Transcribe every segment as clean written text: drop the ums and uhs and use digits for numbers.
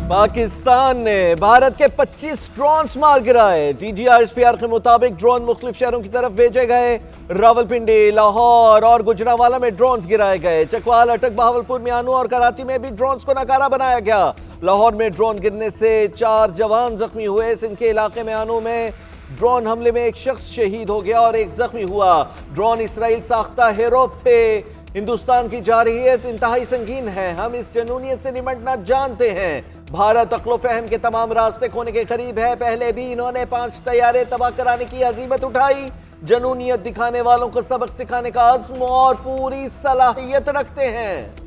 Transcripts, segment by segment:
पाकिस्तान ने भारत के 25 ड्रोन मार गिराए। DGRSPR के मुताबिक ड्रोन मुख्तलिफ शहरों की तरफ भेजे गए। रावलपिंडी, लाहौर और गुजरांवाला में ड्रोन गिराए गए। चकवाल, अटक, बहावलपुर, मियानू और कराची में भी ड्रोन को नकारा बनाया गया। लाहौर में ड्रोन गिरने से 4 जवान जख्मी हुए। सिंध के इलाके मियानू में ड्रोन हमले में एक शख्स शहीद हो गया और एक जख्मी हुआ। ड्रोन इसराइल साख्ता हेरोप थे। हिंदुस्तान की जारहियत इंतहाई संगीन है। हम इस जनूनियत से निमटना जानते हैं। भारत अक्लो फहम के तमाम रास्ते खोने के करीब है। पहले भी इन्होंने 5 तैयारे तबाह कराने की अजीमत उठाई। जनूनियत दिखाने वालों को सबक सिखाने का अज़्म और पूरी सलाहियत रखते हैं।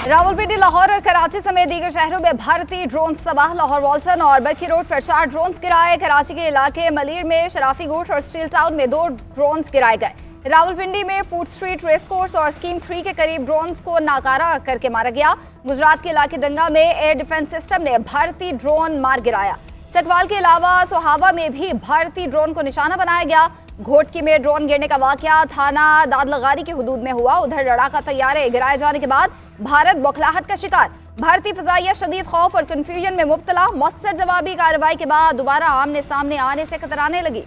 रावलपिंडी, लाहौर और कराची समेत दीगर शहरों में भारतीय ड्रोन तबाह। लाहौर वाल्टन और बल्खी रोड पर 4 ड्रोन गिराए। कराची के इलाके मलीर में शराफी गुट और स्टील टाउन में 2 ड्रोन गिराए गए। रावलपिंडी में फूड स्ट्रीट, रेस कोर्स और स्कीम 3 के करीब ड्रोन्स को नाकारा करके मारा गया। गुजरात के इलाके डंगा में एयर डिफेंस सिस्टम ने भारतीय ड्रोन मार गिराया। चकवाल के अलावा सोहावा में भी भारतीय ड्रोन को निशाना बनाया गया। घोटकी में ड्रोन गिरने का वाकया थाना दादलगारी के हुदूद में हुआ। उधर लड़ाका तैयारे गिराए जाने के बाद भारत बौखलाहट का शिकार। भारतीय फजाइया शदीद खौफ और कंफ्यूजन में मुब्तला। मौसर जवाबी कार्रवाई के बाद दोबारा आमने सामने आने से कतराने लगी।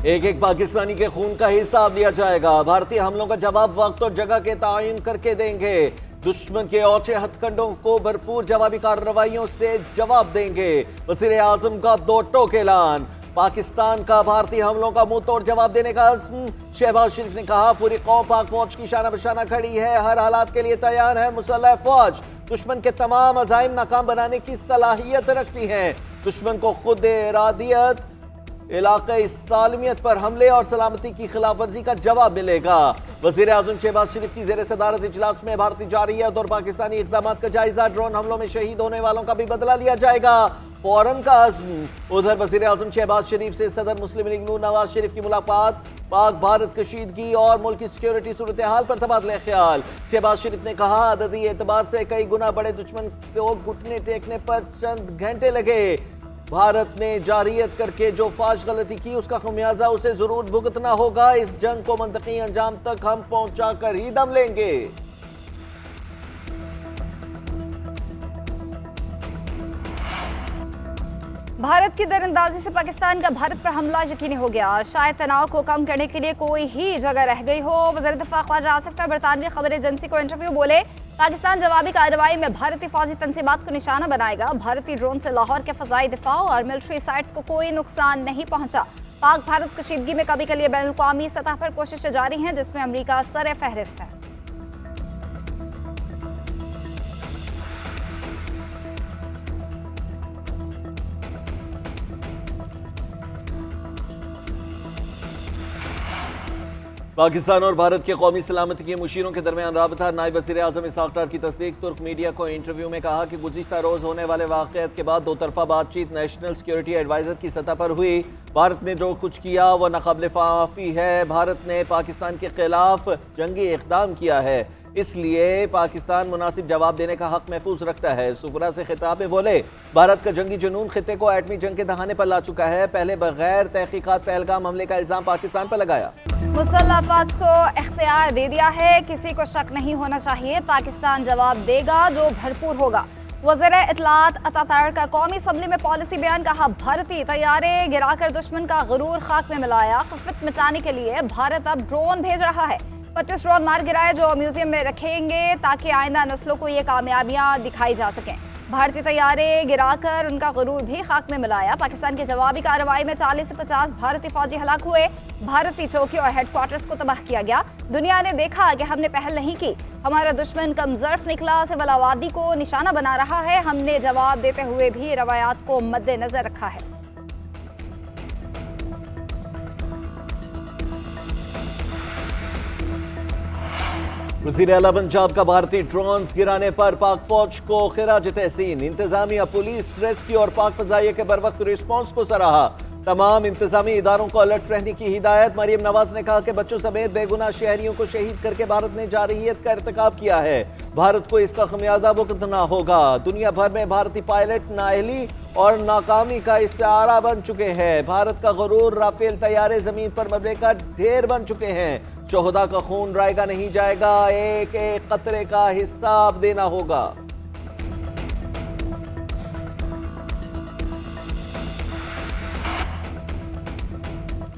एक एक पाकिस्तानी के खून का हिसाब लिया जाएगा। भारतीय हमलों का जवाब वक्त और जगह के तयन करके देंगे। दुश्मन के औचे हथकंडों को भरपूर जवाबी कार्रवाइयों से जवाब देंगे। वज़ीर आज़म का 2 टोक ऐलान। पाकिस्तान का भारतीय हमलों का मुंह तोड़ जवाब देने का अज़्म। शहबाज शरीफ ने कहा, पूरी कौम पाक फौज की शाना बशाना खड़ी है, हर हालात के लिए तैयार है। मुसल्लह फौज दुश्मन के तमाम अज़ाइम नाकाम बनाने की सलाहियत रखती है। दुश्मन को खुद इरादियत, इलाक़ाई सालमियत पर हमले और सलामती की खिलाफ वर्जी का जवाब मिलेगा। वज़ीर आज़म शहबाज शरीफ की ज़ेर सदारत इजलास में भारतीय जारहियत और पाकिस्तानी इक़दाम का जायजा। ड्रोन हमलों में शहीद होने वालों का भी बदला लिया जाएगा। फौरन का अज़्म। उधर वज़ीर आज़म शहबाज शरीफ से सदर मुस्लिम लीग नून नवाज शरीफ की मुलाकात। पाक भारत कशीदगी और मुल्क की सिक्योरिटी सूरत हाल पर तबादला ख्याल। शहबाज शरीफ ने कहा, अददी एतबार से कई गुना बड़े दुश्मन को घुटने टेकने पर चंद घंटे लगे। भारत ने जारहियत करके जो फाश गलती की उसका खमियाजा उसे जरूर भुगतना होगा। इस जंग को मंतकी अंजाम तक हम पहुंचा कर ही दम लेंगे। भारत की दरअंदाजी से पाकिस्तान का भारत पर हमला यकीनी हो गया। शायद तनाव को कम करने के लिए कोई ही जगह रह गई हो। वज़ीर दिफा ख्वाजा आसिफ का बरतानवी खबर एजेंसी को इंटरव्यू बोले, पाकिस्तान जवाबी कार्रवाई में भारतीय फौजी तंजीमात को निशाना बनाएगा। भारतीय ड्रोन से लाहौर के फजाई दिफा और मिलिट्री साइट्स को कोई नुकसान नहीं पहुंचा। पाक भारत कशीदगी में कभी के लिए बैनुल अक़वामी सतह पर कोशिशें जारी हैं, जिसमें अमरीका सर फहरिस्त है। पाकिस्तान और भारत के कौमी सलामती के मुशीरों के दरमियान राबता। नायब वज़ीर आज़म इसहाक़ डार की तस्दीक। तुर्क मीडिया को इंटरव्यू में कहा कि गुज़िश्ता रोज़ होने वाले वाक़यात के बाद 2 तरफ़ा बातचीत नेशनल सिक्योरिटी एडवाइज़र की सतह पर हुई। भारत ने जो कुछ किया वह नाक़ाबिल फ़ाफ़ी है। भारत ने पाकिस्तान के खिलाफ जंगी इक़दाम किया है, इसलिए पाकिस्तान मुनासिब जवाब देने का हक महफूज रखता है। सुफरा से खिताब में बोले, भारत का जंगी जुनून खित्ते को एटमी जंग के दहाने पर ला चुका है। पहले बगैर तहकीकात पहलगाम हमले का इल्ज़ाम पाकिस्तान पर लगाया। मुसल्लह अफवाज को इख्तियार दे दिया है, किसी को शक नहीं होना चाहिए। पाकिस्तान जवाब देगा जो भरपूर होगा। वज़ीर इत्तलात अतातार का कौमी असम्बली में पॉलिसी बयान। कहा, भारतीय तैयारे गिराकर दुश्मन का गुरूर खाक में मिलाया। खफत मिटाने के लिए भारत अब ड्रोन भेज रहा है। 25 ड्रोन मार गिराए जो म्यूजियम में रखेंगे ताकि आइंदा नस्लों को ये कामयाबियां दिखाई जा सकें। भारतीय तैयारे गिराकर उनका गुरूर भी खाक में मिलाया। पाकिस्तान की जवाबी कार्रवाई में 40 से 50 भारतीय फौजी हलाक हुए। भारतीय चौकियों और हेडक्वार्टर्स को तबाह किया गया। दुनिया ने देखा कि हमने पहल नहीं की। हमारा दुश्मन कमजोर निकला, सिविल आबादी को निशाना बना रहा है। हमने जवाब देते हुए भी रवायात को मद्देनजर रखा है। वज़ीर आला पंजाब का भारतीय ड्रोन गिराने पर पाक फौज को खिराज तहसीन। इंतजामिया, पुलिस, रेस्क्यू और पाक फजाइया के बरवक्त रिस्पॉन्स को सराहा। तमाम इंतजामी इदारों को अलर्ट रहने की हिदायत। मरियम नवाज ने कहा कि बच्चों समेत बेगुनाह शहरियों को शहीद करके भारत ने जारहियत का इर्तिकाब किया है, भारत को इसका खमियाजा भुगतना होगा। दुनिया भर में भारतीय पायलट नाअहली और नाकामी का इस्तारा बन चुके हैं। भारत का गुरूर राफेल तैयारे जमीन पर मरने का ढेर बन चुके हैं। शोहदा का खून रायगा नहीं जाएगा, एक एक कतरे का हिसाब देना होगा।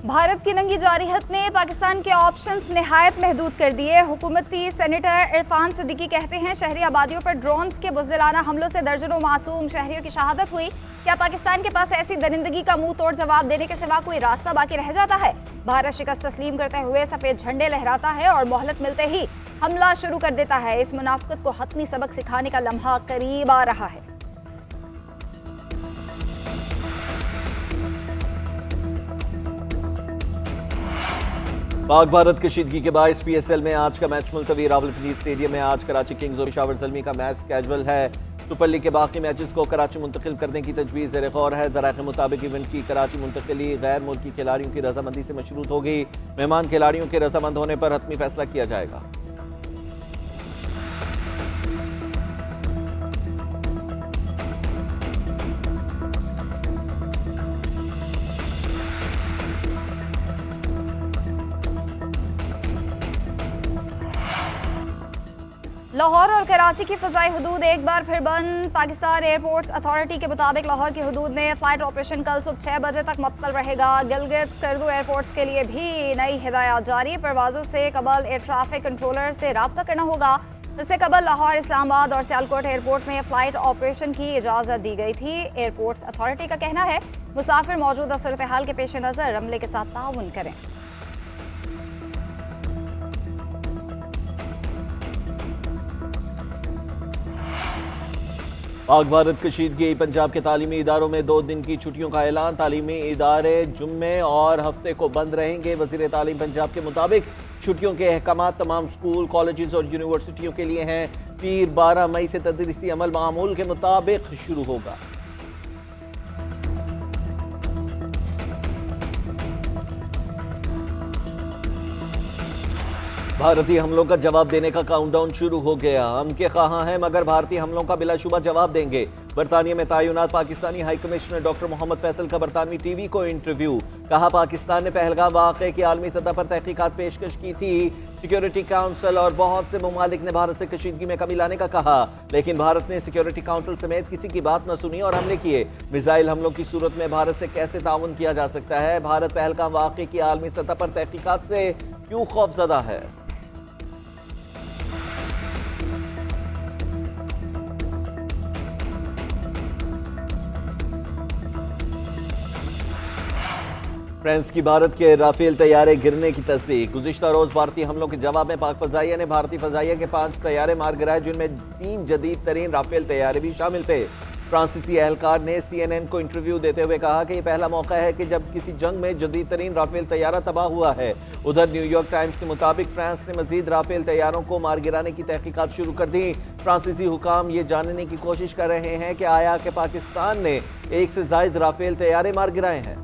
भारत की नंगी जारहियत ने पाकिस्तान के ऑप्शंस निहायत महदूद कर दिए। हुकूमती सेनेटर इरफान सिद्दीकी कहते हैं शहरी आबादियों पर ड्रोन्स के बुज़दिलाना हमलों से दर्जनों मासूम शहरियों की शहादत हुई। क्या पाकिस्तान के पास ऐसी दरिंदगी का मुंह तोड़ जवाब देने के सिवा कोई रास्ता बाकी रह जाता है? भारत शिकस्त तस्लीम करते हुए सफेद झंडे लहराता है और मोहलत मिलते ही हमला शुरू कर देता है। इस मुनाफिकत को हतमी सबक सिखाने का लम्हा करीब आ रहा है। पाक भारत कशीदगी के बायस PSL में आज का मैच मुलतवी। रावलपिंडी स्टेडियम में आज कराची किंग्स और पेशावर ज़ल्मी का मैच कैजुअल है। सुपर लीग के बाकी मैचेस को कराची मुंतकिल करने की तजवीज़ ज़ेर गौर है। ज़राए के मुताबिक इवेंट की कराची मुंतकिली गैर मुल्की खिलाड़ियों की रजामंदी से मशरूत होगी। मेहमान खिलाड़ियों के रजामंद होने पर हतमी फैसला किया जाएगा। लाहौर और कराची की फ़ज़ाई हदूद एक बार फिर बंद। पाकिस्तान एयरपोर्ट्स अथॉरिटी के मुताबिक लाहौर की हदूद में फ़्लाइट ऑपरेशन कल सुबह 6 बजे तक मुअत्तल रहेगा। गिलगित स्कर्दू एयरपोर्ट्स के लिए भी नई हिदायत जारी। परवाज़ों से कबल एयर ट्रैफिक कंट्रोलर से रब्ता करना होगा। इससे कबल लाहौर, इस्लामाबाद और सियालकोट एयरपोर्ट में फ़्लाइट ऑपरेशन की इजाज़त दी गई थी। एयरपोर्ट्स अथॉरिटी का कहना है मुसाफिर मौजूदा सूरत हाल के पेश नज़र अमले के साथ ताउन करें। पाक भारत कशीदगी। पंजाब के तालीमी इदारों में 2 दिन की छुट्टियों का ऐलान। तालीमी इदारे जुम्मे और हफ्ते को बंद रहेंगे। वज़ीर तालीम पंजाब के मुताबिक छुट्टियों के अहकामात तमाम स्कूल, कॉलेजेस और यूनिवर्सिटियों के लिए हैं। पीर 12 मई से तदरीसी अमल मामूल के मुताबिक शुरू होगा। भारतीय हमलों का जवाब देने का काउंटडाउन शुरू हो गया। हम के कहाँ हैं मगर भारतीय हमलों का बिलाशुबा जवाब देंगे। बरतानिया में तैनात Pakistani high commissioner doctor Mohammad Faisal का बरतानवी टीवी को इंटरव्यू। कहा पाकिस्तान ने पहलगाम वाक़े की आलमी सतह पर तहकीकात पेशकश की थी। सिक्योरिटी काउंसिल और बहुत से ममालिक ने भारत से कशीदगी में कमी लाने का कहा, लेकिन भारत ने सिक्योरिटी काउंसिल समेत किसी की बात न सुनी और हमले किए। मिसाइल हमलों की सूरत में भारत से कैसे ताउन किया जा सकता है? भारत पहलगाम वाक़े की आलमी सतह पर तहकीकात से क्यों खौफजदा है? फ्रांस की भारत के राफेल तैयारे गिरने की तस्दीक। गुज़िश्ता रोज भारतीय हमलों के जवाब में पाक फ़ज़ाइया ने भारतीय फ़ज़ाइया के 5 तैयारे मार गिराए, जिनमें 3 जदीद तरीन राफेल तैयारे भी शामिल थे। फ्रांसीसी एहलकार ने CNN को इंटरव्यू देते हुए कहा कि यह पहला मौका है कि जब किसी जंग में जदीद तरीन राफेल तैयारा तबाह हुआ है। उधर न्यूयॉर्क टाइम्स के मुताबिक फ्रांस ने मजीद राफेल तैयारों को मार गिराने की तहकीकात शुरू कर दी। फ्रांसीसी हुकाम ये जानने की कोशिश कर रहे हैं कि आया कि पाकिस्तान ने 1 से ज़ायद राफेल तैयारे मार गिराए हैं।